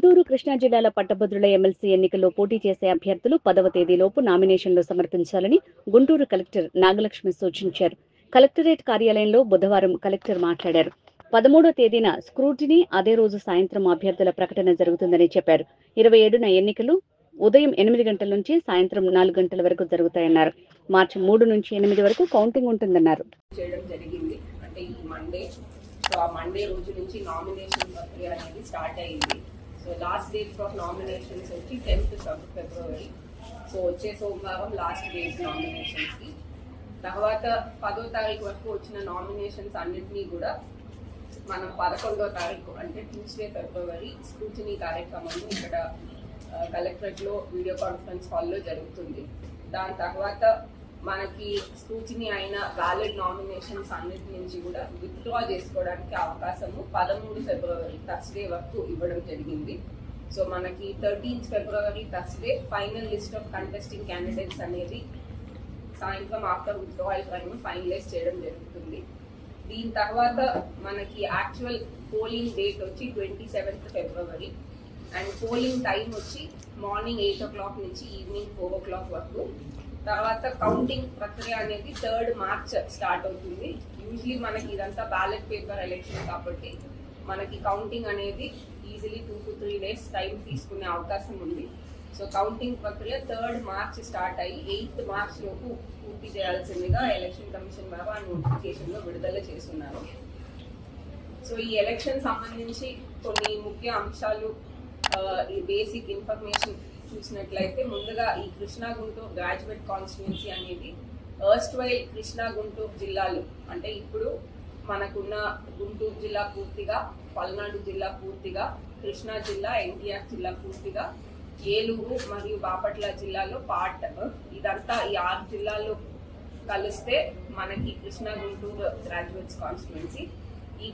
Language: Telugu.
గుంటూరు కృష్ణా జిల్లాల పట్టభద్రుల ఎమ్మెల్సీ ఎన్నికల్లో పోటీ చేసే అభ్యర్థులు 10వ తేదీలోపు నామినేషన్లు సమర్పించాలని గుంటూరు కలెక్టర్ నాగలక్ష్మి సూచించారు. కలెక్టరేట్ కార్యాలయంలో బుధవారం కలెక్టర్ మాట్లాడారు. 13వ తేదీన స్క్రూటినీ, అదే రోజు సాయంత్రం అభ్యర్థుల ప్రకటన జరుగుతుందని చెప్పారు. 27న ఎన్నికలు ఉదయం 8 గంటల నుంచి సాయంత్రం 4 గంటల వరకు జరుగుతాయన్నారు. మార్చి 3 నుంచి 8 వరకు కౌంటింగ్ ఉంటుందన్నారు. సో ఆ మండే రోజు నుంచి నామినేషన్ ప్రక్రియ అనేది స్టార్ట్ అయింది. So last date for nominations వచ్చి 10th ఫిబ్రవరి. సో వచ్చే సోమవారం లాస్ట్ డేట్ నామినేషన్స్కి. తర్వాత 10వ తారీఖు వరకు వచ్చిన నామినేషన్స్ అన్నింటినీ కూడా మనం 11వ తారీఖు అంటే ట్యూస్డే ఫిబ్రవరి స్క్రూటినీ కార్యక్రమం ఇక్కడ కలెక్టరేట్లో వీడియో కాన్ఫరెన్స్ హాల్లో జరుగుతుంది. దాని తర్వాత మనకి స్క్రూటినీ అయిన వ్యాలిడ్ నామినేషన్స్ అన్నిటి నుంచి కూడా విత్డ్రా చేసుకోవడానికి అవకాశము 13 ఫిబ్రవరి థర్స్డే వరకు ఇవ్వడం జరిగింది. సో మనకి 13th February Thursday final list of contesting candidates అనేది సాయంత్రం ఆఫ్టర్ విత్డ్రాయల్ టైం ఫైనలైజ్ చేయడం జరుగుతుంది. దీని తర్వాత మనకి యాక్చువల్ పోలింగ్ డేట్ వచ్చి 27th February and polling time వచ్చి మార్నింగ్ 8 o'clock నుంచి ఈవినింగ్ 4 o'clock వరకు. తర్వాత కౌంటింగ్ ప్రక్రియ అనేది 3rd మార్చ్ స్టార్ట్ అవుతుంది. యూజువలీ మనకి ఇదంతా బ్యాలెట్ పేపర్ ఎలక్షన్ కాబట్టి మనకి కౌంటింగ్ అనేది ఈజీలీ 2 to 3 days టైం తీసుకునే అవకాశం ఉంది. సో కౌంటింగ్ ప్రక్రియ 3rd మార్చ్ స్టార్ట్ అయ్యి 8th మార్చ్ లోపు పూర్తి చేయాల్సిందిగా ఎలక్షన్ కమిషన్ వారు ఆ నోటిఫికేషన్ లో విడుదల చేస్తున్నారు. సో ఈ ఎలక్షన్ సంబంధించి కొన్ని ముఖ్య అంశాలు ఈ బేసిక్ ఇన్ఫర్మేషన్ చూసినట్లయితే ముందుగా ఈ కృష్ణా గుంటూరు గ్రాడ్యుయేట్ కాన్స్టిట్యున్సీ అనేది ఎర్స్ట్వైల్ కృష్ణా గుంటూరు జిల్లాలు అంటే ఇప్పుడు మనకున్న గుంటూరు జిల్లా పూర్తిగా, పల్నాడు జిల్లా పూర్తిగా, కృష్ణా జిల్లా, ఎన్టీఆర్ జిల్లా పూర్తిగా, ఏలూరు మరియు బాపట్ల జిల్లాలో పార్ట్, ఇదంతా ఈ 6 జిల్లాల్లో కలిస్తే మనకి కృష్ణా గుంటూరు గ్రాడ్యుయేట్స్ కాన్స్టిట్యున్సీ. ఈ